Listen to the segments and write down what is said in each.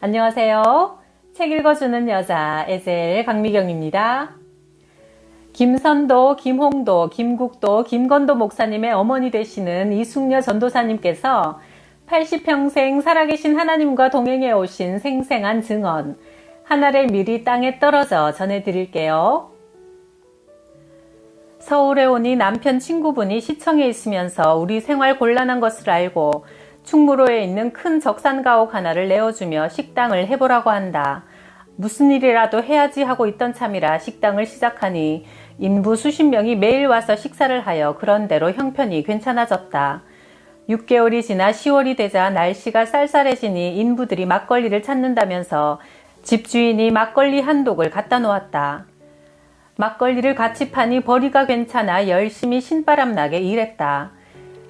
안녕하세요. 책 읽어주는 여자 에셀 강미경입니다. 김선도, 김홍도, 김국도, 김건도 목사님의 어머니 되시는 이숙녀 전도사님께서 80평생 살아계신 하나님과 동행해 오신 생생한 증언, 한 알의 밀이 땅에 떨어져 전해드릴게요. 서울에 오니 남편 친구분이 시청에 있으면서 우리 생활 곤란한 것을 알고 충무로에 있는 큰 적산가옥 하나를 내어주며 식당을 해보라고 한다. 무슨 일이라도 해야지 하고 있던 참이라 식당을 시작하니 인부 수십 명이 매일 와서 식사를 하여 그런대로 형편이 괜찮아졌다. 6개월이 지나 10월이 되자 날씨가 쌀쌀해지니 인부들이 막걸리를 찾는다면서 집주인이 막걸리 한 독을 갖다 놓았다. 막걸리를 같이 파니 벌이가 괜찮아 열심히 신바람 나게 일했다.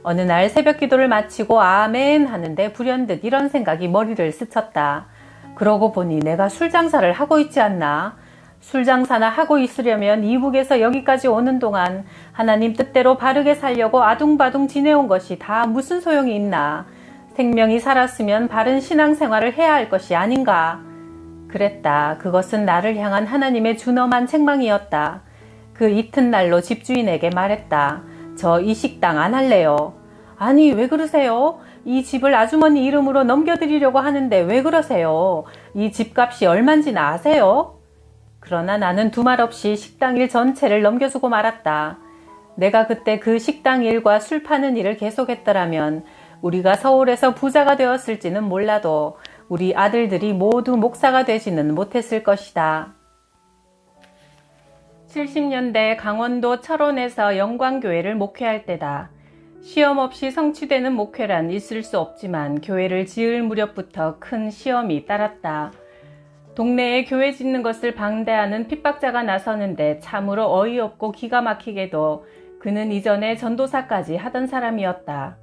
어느 날 새벽 기도를 마치고 아멘 하는데 불현듯 이런 생각이 머리를 스쳤다. 그러고 보니 내가 술 장사를 하고 있지 않나? 술 장사나 하고 있으려면 이북에서 여기까지 오는 동안 하나님 뜻대로 바르게 살려고 아둥바둥 지내온 것이 다 무슨 소용이 있나? 생명이 살았으면 바른 신앙생활을 해야 할 것이 아닌가? 그랬다. 그것은 나를 향한 하나님의 준엄한 책망이었다. 그 이튿날로 집주인에게 말했다. 저 이 식당 안 할래요. 아니 왜 그러세요? 이 집을 아주머니 이름으로 넘겨드리려고 하는데 왜 그러세요? 이 집값이 얼만지나 아세요? 그러나 나는 두말 없이 식당 일 전체를 넘겨주고 말았다. 내가 그때 그 식당 일과 술 파는 일을 계속했더라면 우리가 서울에서 부자가 되었을지는 몰라도 우리 아들들이 모두 목사가 되지는 못했을 것이다. 70년대 강원도 철원에서 영광교회를 목회할 때다. 시험 없이 성취되는 목회란 있을 수 없지만 교회를 지을 무렵부터 큰 시험이 따랐다. 동네에 교회 짓는 것을 방대하는 핍박자가 나서는데 참으로 어이없고 기가 막히게도 그는 이전에 전도사까지 하던 사람이었다.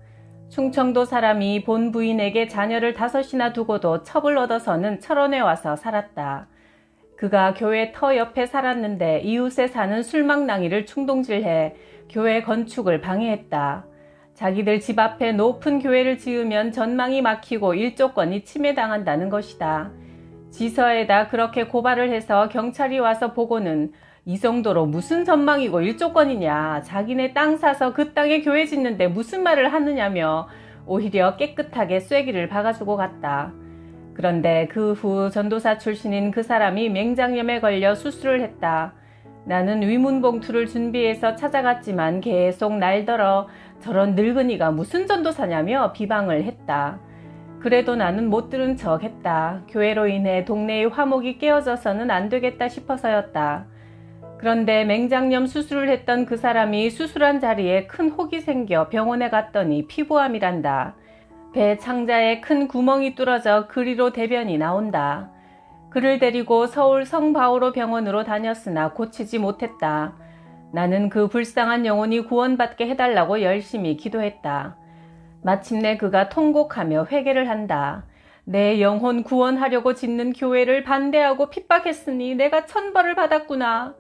충청도 사람이 본 부인에게 자녀를 5이나 두고도 첩을 얻어서는 철원에 와서 살았다. 그가 교회 터 옆에 살았는데 이웃에 사는 술망낭이를 충동질해 교회 건축을 방해했다. 자기들 집 앞에 높은 교회를 지으면 전망이 막히고 일조권이 침해당한다는 것이다. 지서에다 그렇게 고발을 해서 경찰이 와서 보고는 이 정도로 무슨 전망이고 일조권이냐, 자기네 땅 사서 그 땅에 교회 짓는데 무슨 말을 하느냐며 오히려 깨끗하게 쐐기를 박아주고 갔다. 그런데 그 후 전도사 출신인 그 사람이 맹장염에 걸려 수술을 했다. 나는 위문봉투를 준비해서 찾아갔지만 계속 날더러 저런 늙은이가 무슨 전도사냐며 비방을 했다. 그래도 나는 못 들은 척 했다. 교회로 인해 동네의 화목이 깨어져서는 안 되겠다 싶어서였다. 그런데 맹장염 수술을 했던 그 사람이 수술한 자리에 큰 혹이 생겨 병원에 갔더니 피부암이란다. 배 창자에 큰 구멍이 뚫어져 그리로 대변이 나온다. 그를 데리고 서울 성바오로 병원으로 다녔으나 고치지 못했다. 나는 그 불쌍한 영혼이 구원받게 해달라고 열심히 기도했다. 마침내 그가 통곡하며 회개를 한다. 내 영혼 구원하려고 짓는 교회를 반대하고 핍박했으니 내가 천벌을 받았구나.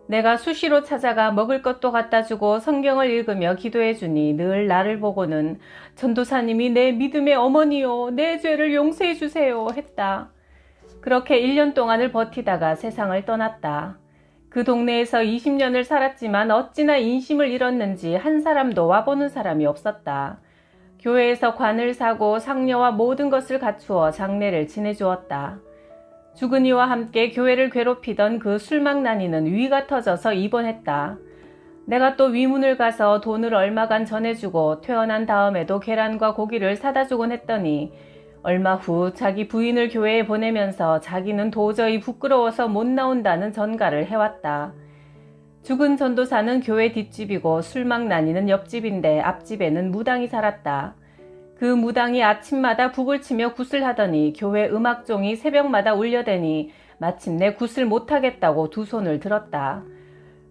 내가 수시로 찾아가 먹을 것도 갖다 주고 성경을 읽으며 기도해 주니 늘 나를 보고는 전도사님이 내 믿음의 어머니요, 내 죄를 용서해 주세요 했다. 그렇게 1년 동안을 버티다가 세상을 떠났다. 그 동네에서 20년을 살았지만 어찌나 인심을 잃었는지 한 사람도 와보는 사람이 없었다. 교회에서 관을 사고 상녀와 모든 것을 갖추어 장례를 지내주었다. 죽은 이와 함께 교회를 괴롭히던 그 술망난이는 위가 터져서 입원했다. 내가 또 위문을 가서 돈을 얼마간 전해주고 퇴원한 다음에도 계란과 고기를 사다 주곤 했더니 얼마 후 자기 부인을 교회에 보내면서 자기는 도저히 부끄러워서 못 나온다는 전가를 해왔다. 죽은 전도사는 교회 뒷집이고 술망난이는 옆집인데 앞집에는 무당이 살았다. 그 무당이 아침마다 북을 치며 굿을 하더니 교회 음악종이 새벽마다 울려대니 마침내 굿을 못하겠다고 두 손을 들었다.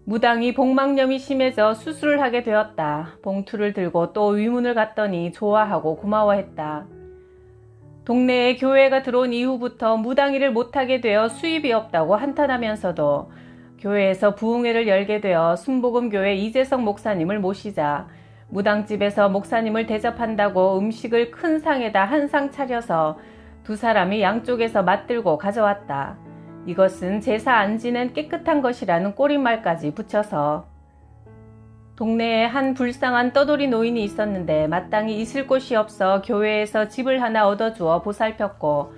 무당이 복막염이 심해져 수술을 하게 되었다. 봉투를 들고 또 위문을 갔더니 좋아하고 고마워했다. 동네에 교회가 들어온 이후부터 무당일을 못하게 되어 수입이 없다고 한탄하면서도 교회에서 부흥회를 열게 되어 순복음교회 이재석 목사님을 모시자 무당집에서 목사님을 대접한다고 음식을 큰 상에다 한 상 차려서 두 사람이 양쪽에서 맞들고 가져왔다. 이것은 제사 안 지낸 깨끗한 것이라는 꼬리말까지 붙여서. 동네에 한 불쌍한 떠돌이 노인이 있었는데 마땅히 있을 곳이 없어 교회에서 집을 하나 얻어주어 보살폈고,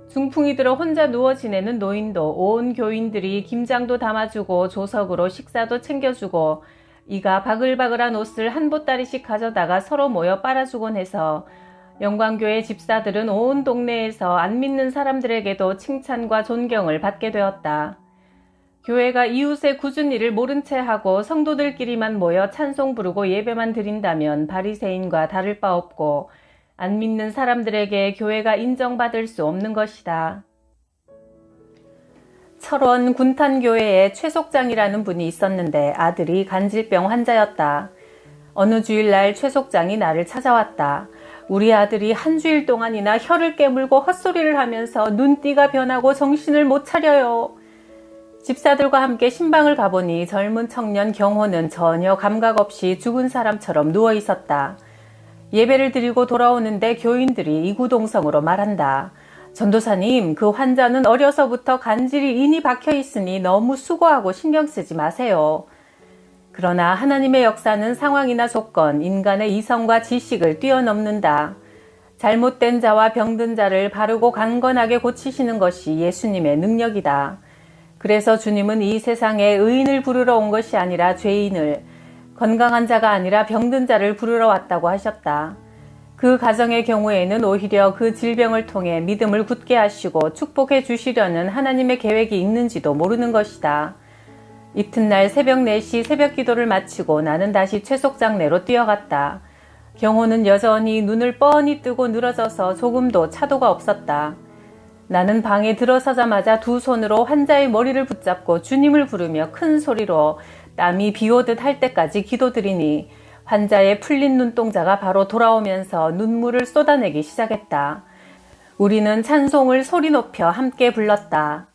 중풍이 들어 혼자 누워 지내는 노인도 온 교인들이 김장도 담아주고 조석으로 식사도 챙겨주고, 이가 바글바글한 옷을 한 보따리씩 가져다가 서로 모여 빨아주곤 해서 영광교회 집사들은 온 동네에서 안 믿는 사람들에게도 칭찬과 존경을 받게 되었다. 교회가 이웃의 굳은 일을 모른 채 하고 성도들끼리만 모여 찬송 부르고 예배만 드린다면 바리새인과 다를 바 없고, 안 믿는 사람들에게 교회가 인정받을 수 없는 것이다. 철원 군탄교회에 최 속장이라는 분이 있었는데 아들이 간질병 환자였다. 어느 주일날 최 속장이 나를 찾아왔다. 우리 아들이 한 주일 동안이나 혀를 깨물고 헛소리를 하면서 눈띠가 변하고 정신을 못 차려요. 집사들과 함께 신방을 가보니 젊은 청년 경호는 전혀 감각 없이 죽은 사람처럼 누워 있었다. 예배를 드리고 돌아오는데 교인들이 이구동성으로 말한다. 전도사님, 그 환자는 어려서부터 간질이 인이 박혀 있으니 너무 수고하고 신경 쓰지 마세요. 그러나 하나님의 역사는 상황이나 조건, 인간의 이성과 지식을 뛰어넘는다. 잘못된 자와 병든 자를 바르고 강건하게 고치시는 것이 예수님의 능력이다. 그래서 주님은 이 세상에 의인을 부르러 온 것이 아니라 죄인을, 건강한 자가 아니라 병든 자를 부르러 왔다고 하셨다. 그 가정의 경우에는 오히려 그 질병을 통해 믿음을 굳게 하시고 축복해 주시려는 하나님의 계획이 있는지도 모르는 것이다. 이튿날 새벽 4시 새벽 기도를 마치고 나는 다시 최 속장내로 뛰어갔다. 경호는 여전히 눈을 뻔히 뜨고 늘어져서 조금도 차도가 없었다. 나는 방에 들어서자마자 두 손으로 환자의 머리를 붙잡고 주님을 부르며 큰 소리로 땀이 비오듯 할 때까지 기도드리니 환자의 풀린 눈동자가 바로 돌아오면서 눈물을 쏟아내기 시작했다. 우리는 찬송을 소리 높여 함께 불렀다.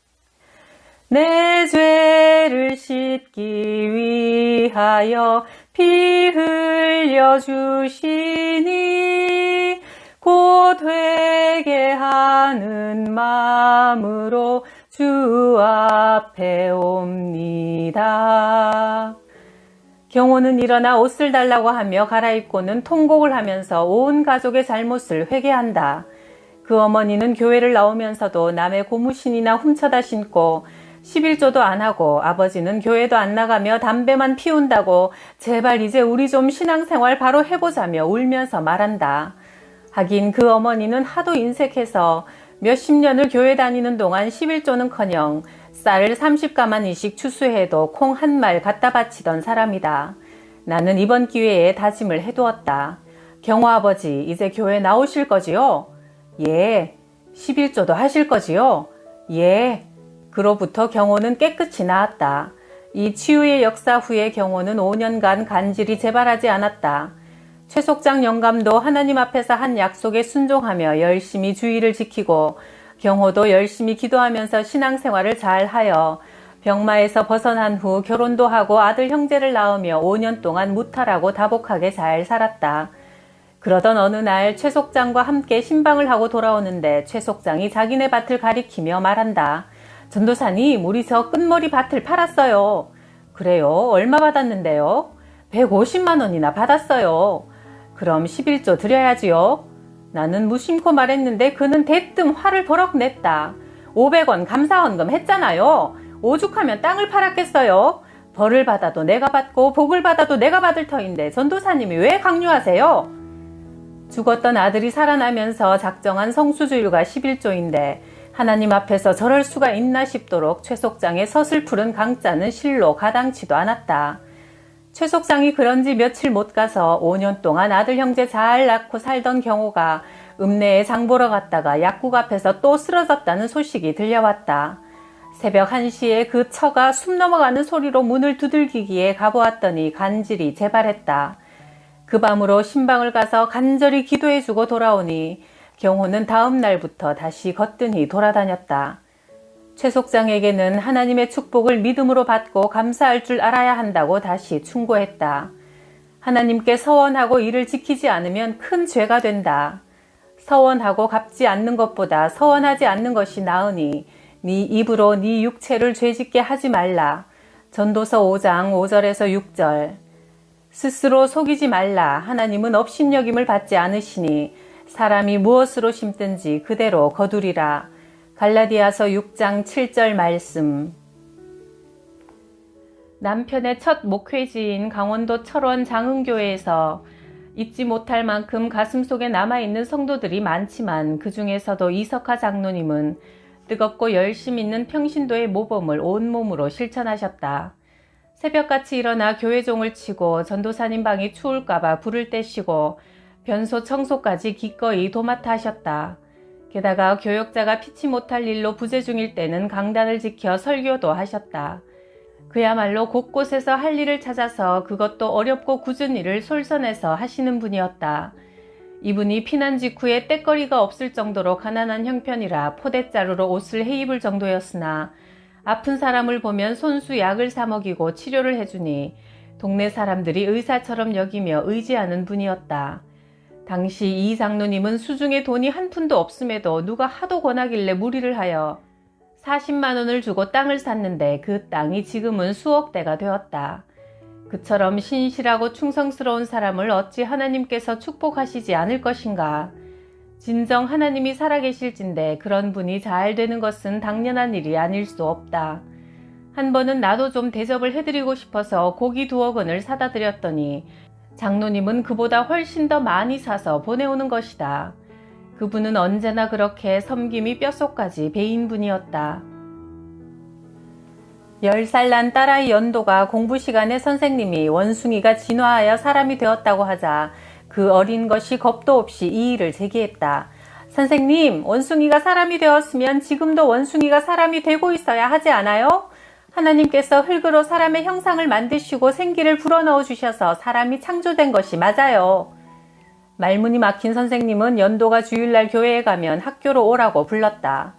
내 죄를 씻기 위하여 피 흘려 주시니 곧 회개하는 마음으로 주 앞에 옵니다. 경호는 일어나 옷을 달라고 하며 갈아입고는 통곡을 하면서 온 가족의 잘못을 회개한다. 그 어머니는 교회를 나오면서도 남의 고무신이나 훔쳐다 신고 11조도 안 하고, 아버지는 교회도 안 나가며 담배만 피운다고 제발 이제 우리 좀 신앙생활 바로 해보자며 울면서 말한다. 하긴 그 어머니는 하도 인색해서 몇십 년을 교회 다니는 동안 11조는커녕 쌀을 30가마니씩 추수해도 콩 한 말 갖다 바치던 사람이다. 나는 이번 기회에 다짐을 해두었다. 경호 아버지, 이제 교회 나오실 거지요? 예. 11조도 하실 거지요? 예. 그로부터 경호는 깨끗이 나았다. 이 치유의 역사 후에 경호는 5년간 간질이 재발하지 않았다. 최 속장 영감도 하나님 앞에서 한 약속에 순종하며 열심히 주의를 지키고, 경호도 열심히 기도하면서 신앙생활을 잘하여 병마에서 벗어난 후 결혼도 하고 아들 형제를 낳으며 5년 동안 무탈하고 다복하게 잘 살았다. 그러던 어느 날 최 속장과 함께 신방을 하고 돌아오는데 최 속장이 자기네 밭을 가리키며 말한다. 전도사님, 우리 저 끝머리 밭을 팔았어요. 그래요? 얼마 받았는데요? 150만 원이나 받았어요. 그럼 11조 드려야지요. 나는 무심코 말했는데 그는 대뜸 화를 버럭 냈다. 500원 감사원금 했잖아요. 오죽하면 땅을 팔았겠어요. 벌을 받아도 내가 받고 복을 받아도 내가 받을 터인데 전도사님이 왜 강요하세요? 죽었던 아들이 살아나면서 작정한 성수주일과 11조인데 하나님 앞에서 저럴 수가 있나 싶도록 최 속장의 서슬푸른 강자는 실로 가당치도 않았다. 최 속장이 그런지 며칠 못 가서 5년 동안 아들 형제 잘 낳고 살던 경호가 읍내에 장 보러 갔다가 약국 앞에서 또 쓰러졌다는 소식이 들려왔다. 새벽 1시에 그 처가 숨 넘어가는 소리로 문을 두들기기에 가보았더니 간질이 재발했다. 그 밤으로 신방을 가서 간절히 기도해주고 돌아오니 경호는 다음 날부터 다시 거뜬히 돌아다녔다. 최 속장에게는 하나님의 축복을 믿음으로 받고 감사할 줄 알아야 한다고 다시 충고했다. 하나님께 서원하고 이를 지키지 않으면 큰 죄가 된다. 서원하고 갚지 않는 것보다 서원하지 않는 것이 나으니 네 입으로 네 육체를 죄짓게 하지 말라. 전도서 5장 5절에서 6절. 스스로 속이지 말라. 하나님은 업신여김을 받지 않으시니 사람이 무엇으로 심든지 그대로 거두리라. 갈라디아서 6장 7절 말씀. 남편의 첫 목회지인 강원도 철원 장흥교회에서 잊지 못할 만큼 가슴속에 남아있는 성도들이 많지만 그 중에서도 이석하 장로님은 뜨겁고 열심 있는 평신도의 모범을 온몸으로 실천하셨다. 새벽같이 일어나 교회종을 치고 전도사님 방이 추울까봐 불을 떼시고 변소 청소까지 기꺼이 도맡아 하셨다. 게다가 교역자가 피치 못할 일로 부재 중일 때는 강단을 지켜 설교도 하셨다. 그야말로 곳곳에서 할 일을 찾아서 그것도 어렵고 굳은 일을 솔선해서 하시는 분이었다. 이분이 피난 직후에 떼거리가 없을 정도로 가난한 형편이라 포대자루로 옷을 해입을 정도였으나 아픈 사람을 보면 손수 약을 사 먹이고 치료를 해주니 동네 사람들이 의사처럼 여기며 의지하는 분이었다. 당시 이 장로님은 수중에 돈이 한 푼도 없음에도 누가 하도 권하길래 무리를 하여 40만 원을 주고 땅을 샀는데 그 땅이 지금은 수억 대가 되었다. 그처럼 신실하고 충성스러운 사람을 어찌 하나님께서 축복하시지 않을 것인가. 진정 하나님이 살아계실진데 그런 분이 잘 되는 것은 당연한 일이 아닐 수 없다. 한 번은 나도 좀 대접을 해드리고 싶어서 고기 2억 원을 사다 드렸더니 장로님은 그보다 훨씬 더 많이 사서 보내오는 것이다. 그분은 언제나 그렇게 섬김이 뼛속까지 배인 분이었다. 10살 난 딸아이 연도가 공부 시간에 선생님이 원숭이가 진화하여 사람이 되었다고 하자 그 어린 것이 겁도 없이 이의를 제기했다. 선생님, 원숭이가 사람이 되었으면 지금도 원숭이가 사람이 되고 있어야 하지 않아요? 하나님께서 흙으로 사람의 형상을 만드시고 생기를 불어넣어 주셔서 사람이 창조된 것이 맞아요. 말문이 막힌 선생님은 연도가 주일날 교회에 가면 학교로 오라고 불렀다.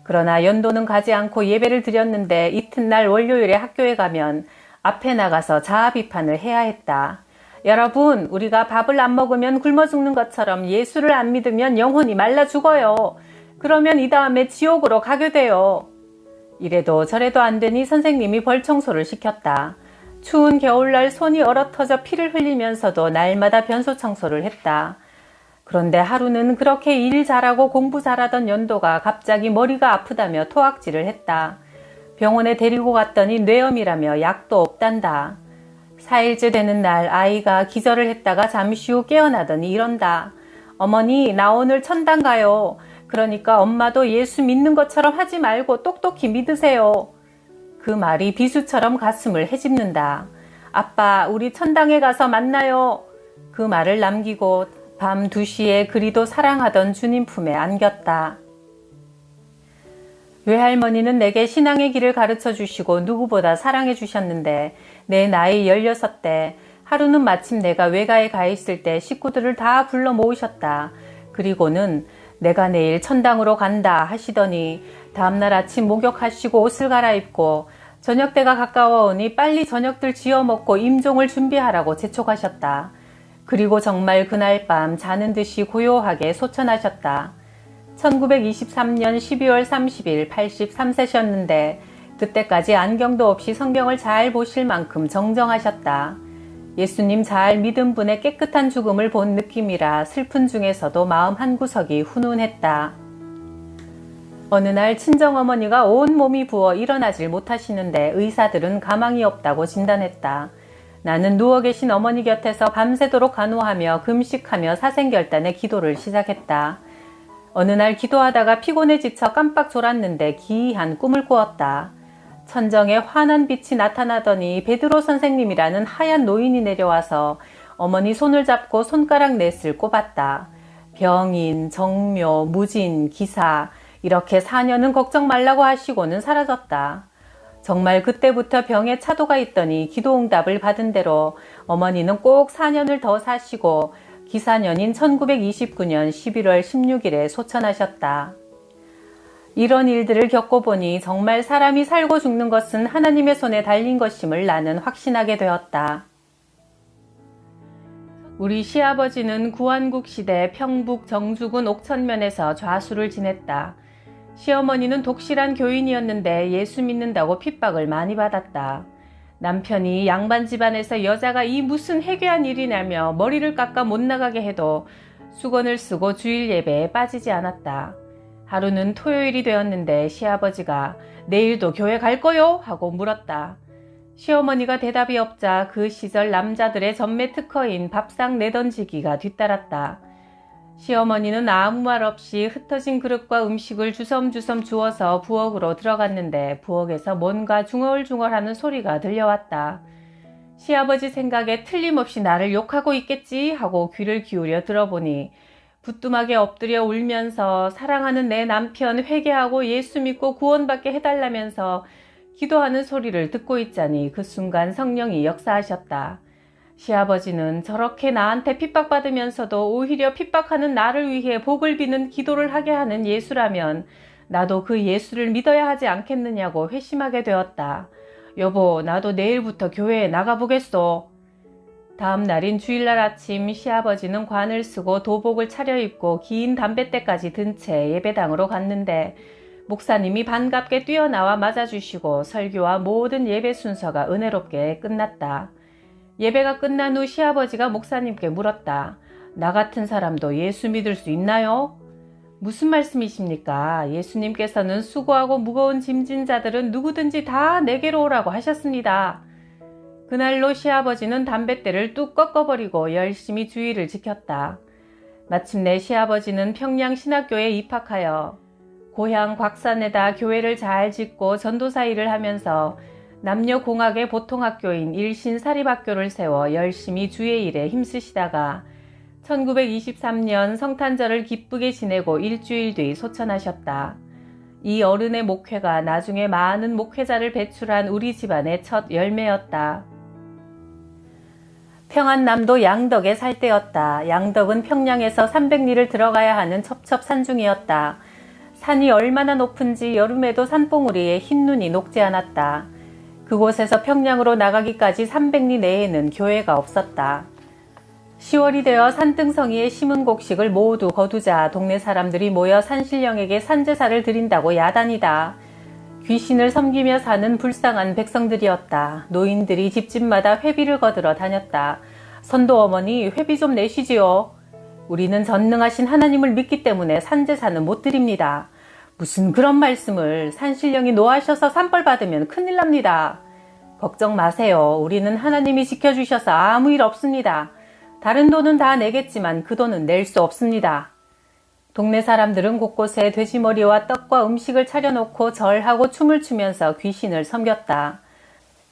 그러나 연도는 가지 않고 예배를 드렸는데 이튿날 월요일에 학교에 가면 앞에 나가서 자아 비판을 해야 했다. 여러분, 우리가 밥을 안 먹으면 굶어 죽는 것처럼 예수를 안 믿으면 영혼이 말라 죽어요. 그러면 이 다음에 지옥으로 가게 돼요. 이래도 저래도 안 되니 선생님이 벌 청소를 시켰다. 추운 겨울날 손이 얼어터져 피를 흘리면서도 날마다 변소 청소를 했다. 그런데 하루는 그렇게 일 잘하고 공부 잘하던 연도가 갑자기 머리가 아프다며 토악질을 했다. 병원에 데리고 갔더니 뇌염이라며 약도 없단다. 4일째 되는 날 아이가 기절을 했다가 잠시 후 깨어나더니 이런다. 어머니, 나 오늘 천당 가요. 그러니까 엄마도 예수 믿는 것처럼 하지 말고 똑똑히 믿으세요. 그 말이 비수처럼 가슴을 헤집는다. 아빠, 우리 천당에 가서 만나요. 그 말을 남기고 밤 2시에 그리도 사랑하던 주님 품에 안겼다. 외할머니는 내게 신앙의 길을 가르쳐 주시고 누구보다 사랑해 주셨는데 내 나이 16때 하루는 마침 내가 외가에 가 있을 때 식구들을 다 불러 모으셨다. 그리고는 내가 내일 천당으로 간다 하시더니 다음날 아침 목욕하시고 옷을 갈아입고 저녁 때가 가까워 오니 빨리 저녁들 지어 먹고 임종을 준비하라고 재촉하셨다. 그리고 정말 그날 밤 자는 듯이 고요하게 소천하셨다. 1923년 12월 30일 83세셨는데 그때까지 안경도 없이 성경을 잘 보실 만큼 정정하셨다. 예수님 잘 믿은 분의 깨끗한 죽음을 본 느낌이라 슬픈 중에서도 마음 한구석이 훈훈했다. 어느 날 친정어머니가 온몸이 부어 일어나질 못하시는데 의사들은 가망이 없다고 진단했다. 나는 누워 계신 어머니 곁에서 밤새도록 간호하며 금식하며 사생결단의 기도를 시작했다. 어느 날 기도하다가 피곤해 지쳐 깜빡 졸았는데 기이한 꿈을 꾸었다. 천정에 환한 빛이 나타나더니 베드로 선생님이라는 하얀 노인이 내려와서 어머니 손을 잡고 손가락 넷을 꼽았다. 병인, 정묘, 무진, 기사 이렇게 4년은 걱정 말라고 하시고는 사라졌다. 정말 그때부터 병에 차도가 있더니 기도응답을 받은 대로 어머니는 꼭 4년을 더 사시고 기사년인 1929년 11월 16일에 소천하셨다. 이런 일들을 겪어보니 정말 사람이 살고 죽는 것은 하나님의 손에 달린 것임을 나는 확신하게 되었다. 우리 시아버지는 구한국 시대 평북 정주군 옥천면에서 좌수를 지냈다. 시어머니는 독실한 교인이었는데 예수 믿는다고 핍박을 많이 받았다. 남편이 양반 집안에서 여자가 이 무슨 해괴한 일이냐며 머리를 깎아 못 나가게 해도 수건을 쓰고 주일 예배에 빠지지 않았다. 하루는 토요일이 되었는데 시아버지가 내일도 교회 갈 거요? 하고 물었다. 시어머니가 대답이 없자 그 시절 남자들의 전매 특허인 밥상 내던지기가 뒤따랐다. 시어머니는 아무 말 없이 흩어진 그릇과 음식을 주섬주섬 주워서 부엌으로 들어갔는데 부엌에서 뭔가 중얼중얼하는 소리가 들려왔다. 시아버지 생각에 틀림없이 나를 욕하고 있겠지 하고 귀를 기울여 들어보니 부뚜막에 엎드려 울면서 사랑하는 내 남편 회개하고 예수 믿고 구원받게 해달라면서 기도하는 소리를 듣고 있자니 그 순간 성령이 역사하셨다. 시아버지는 저렇게 나한테 핍박받으면서도 오히려 핍박하는 나를 위해 복을 비는 기도를 하게 하는 예수라면 나도 그 예수를 믿어야 하지 않겠느냐고 회심하게 되었다. 여보, 나도 내일부터 교회에 나가보겠소. 다음 날인 주일날 아침 시아버지는 관을 쓰고 도복을 차려입고 긴 담뱃대까지 든 채 예배당으로 갔는데 목사님이 반갑게 뛰어나와 맞아주시고 설교와 모든 예배 순서가 은혜롭게 끝났다. 예배가 끝난 후 시아버지가 목사님께 물었다. 나 같은 사람도 예수 믿을 수 있나요? 무슨 말씀이십니까? 예수님께서는 수고하고 무거운 짐진 자들은 누구든지 다 내게로 오라고 하셨습니다. 그날로 시아버지는 담뱃대를 뚝 꺾어버리고 열심히 주의를 지켰다. 마침내 시아버지는 평양신학교에 입학하여 고향 곽산에다 교회를 잘 짓고 전도사 일을 하면서 남녀공학의 보통학교인 일신사립학교를 세워 열심히 주의 일에 힘쓰시다가 1923년 성탄절을 기쁘게 지내고 일주일 뒤 소천하셨다. 이 어른의 목회가 나중에 많은 목회자를 배출한 우리 집안의 첫 열매였다. 평안남도 양덕에 살 때였다. 양덕은 평양에서 300리를 들어가야 하는 첩첩산중이었다. 산이 얼마나 높은지 여름에도 산봉우리에 흰눈이 녹지 않았다. 그곳에서 평양으로 나가기까지 300리 내에는 교회가 없었다. 10월이 되어 산등성이에 심은 곡식을 모두 거두자 동네 사람들이 모여 산신령에게 산제사를 드린다고 야단이다. 귀신을 섬기며 사는 불쌍한 백성들이었다. 노인들이 집집마다 회비를 거들어 다녔다. 선도 어머니, 회비 좀 내시지요. 우리는 전능하신 하나님을 믿기 때문에 산제사는 못 드립니다. 무슨 그런 말씀을. 산신령이 노하셔서 산벌 받으면 큰일 납니다. 걱정 마세요. 우리는 하나님이 지켜주셔서 아무 일 없습니다. 다른 돈은 다 내겠지만 그 돈은 낼 수 없습니다. 동네 사람들은 곳곳에 돼지머리와 떡과 음식을 차려놓고 절하고 춤을 추면서 귀신을 섬겼다.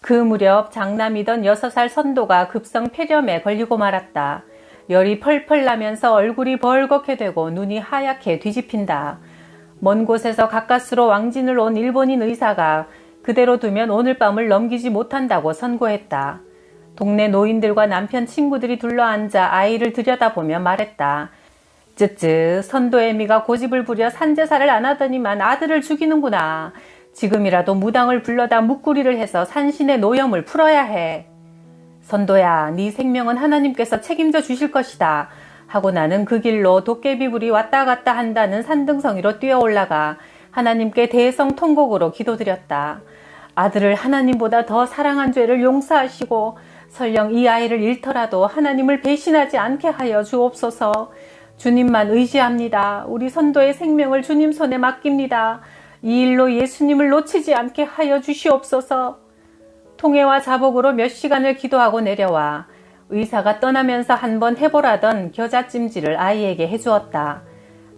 그 무렵 장남이던 6살 선도가 급성 폐렴에 걸리고 말았다. 열이 펄펄 나면서 얼굴이 벌겋게 되고 눈이 하얗게 뒤집힌다. 먼 곳에서 가까스로 왕진을 온 일본인 의사가 그대로 두면 오늘 밤을 넘기지 못한다고 선고했다. 동네 노인들과 남편 친구들이 둘러앉아 아이를 들여다보며 말했다. 쯧쯧, 선도애미가 고집을 부려 산제사를 안 하더니만 아들을 죽이는구나. 지금이라도 무당을 불러다 묵구리를 해서 산신의 노염을 풀어야 해. 선도야, 네 생명은 하나님께서 책임져 주실 것이다. 하고 나는 그 길로 도깨비불이 왔다 갔다 한다는 산등성이로 뛰어 올라가 하나님께 대성통곡으로 기도드렸다. 아들을 하나님보다 더 사랑한 죄를 용서하시고 설령 이 아이를 잃더라도 하나님을 배신하지 않게 하여 주옵소서. 주님만 의지합니다. 우리 선도의 생명을 주님 손에 맡깁니다. 이 일로 예수님을 놓치지 않게 하여 주시옵소서. 통해와 자복으로 몇 시간을 기도하고 내려와 의사가 떠나면서 한번 해보라던 겨자찜질을 아이에게 해주었다.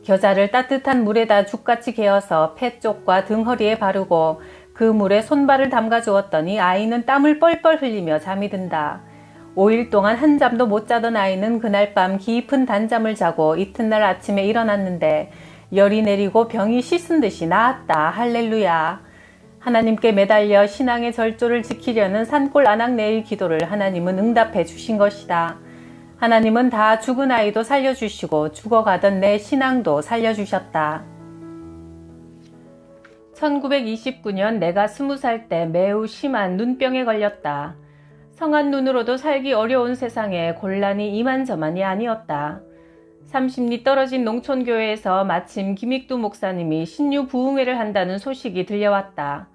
겨자를 따뜻한 물에다 죽같이 개어서 폐 쪽과 등허리에 바르고 그 물에 손발을 담가 주었더니 아이는 땀을 뻘뻘 흘리며 잠이 든다. 5일 동안 한 잠도 못 자던 아이는 그날 밤 깊은 단잠을 자고 이튿날 아침에 일어났는데 열이 내리고 병이 씻은 듯이 나았다. 할렐루야. 하나님께 매달려 신앙의 절조를 지키려는 산골 안악내일 기도를 하나님은 응답해 주신 것이다. 하나님은 다 죽은 아이도 살려주시고 죽어가던 내 신앙도 살려주셨다. 1929년 내가 20살 때 매우 심한 눈병에 걸렸다. 성한 눈으로도 살기 어려운 세상에 곤란이 이만저만이 아니었다. 30리 떨어진 농촌교회에서 마침 김익두 목사님이 신유 부흥회를 한다는 소식이 들려왔다.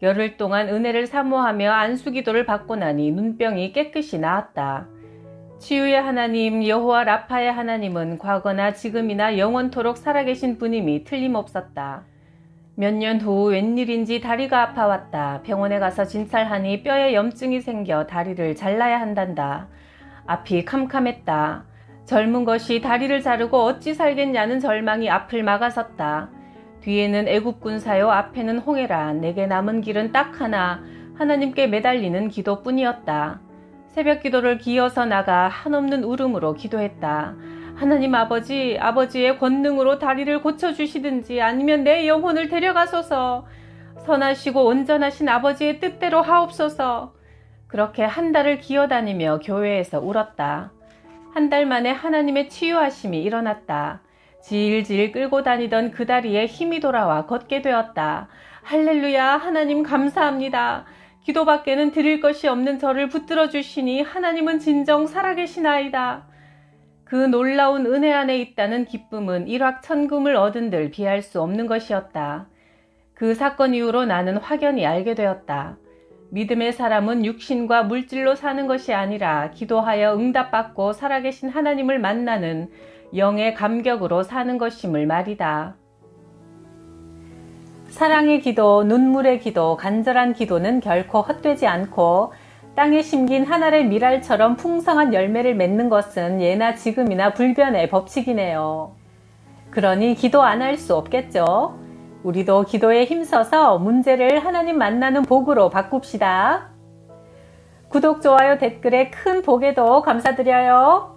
열흘 동안 은혜를 사모하며 안수기도를 받고 나니 눈병이 깨끗이 나았다. 치유의 하나님 여호와 라파의 하나님은 과거나 지금이나 영원토록 살아계신 분임이 틀림없었다. 몇 년 후 웬일인지 다리가 아파왔다. 병원에 가서 진찰하니 뼈에 염증이 생겨 다리를 잘라야 한단다. 앞이 캄캄했다. 젊은 것이 다리를 자르고 어찌 살겠냐는 절망이 앞을 막아섰다. 뒤에는 애굽 군사요 앞에는 홍해라. 내게 남은 길은 딱 하나, 하나님께 매달리는 기도뿐이었다. 새벽 기도를 기어서 나가 한없는 울음으로 기도했다. 하나님 아버지, 아버지의 권능으로 다리를 고쳐주시든지 아니면 내 영혼을 데려가소서. 선하시고 온전하신 아버지의 뜻대로 하옵소서. 그렇게 한 달을 기어다니며 교회에서 울었다. 한 달 만에 하나님의 치유하심이 일어났다. 질질 끌고 다니던 그 다리에 힘이 돌아와 걷게 되었다. 할렐루야, 하나님 감사합니다. 기도밖에는 드릴 것이 없는 저를 붙들어 주시니 하나님은 진정 살아계시나이다. 그 놀라운 은혜 안에 있다는 기쁨은 일확천금을 얻은들 비할 수 없는 것이었다. 그 사건 이후로 나는 확연히 알게 되었다. 믿음의 사람은 육신과 물질로 사는 것이 아니라 기도하여 응답받고 살아계신 하나님을 만나는 영의 감격으로 사는 것임을 말이다. 사랑의 기도, 눈물의 기도, 간절한 기도는 결코 헛되지 않고 땅에 심긴 한 알의 밀알처럼 풍성한 열매를 맺는 것은 예나 지금이나 불변의 법칙이네요. 그러니 기도 안 할 수 없겠죠? 우리도 기도에 힘써서 문제를 하나님 만나는 복으로 바꿉시다. 구독, 좋아요, 댓글에 큰 복에도 감사드려요.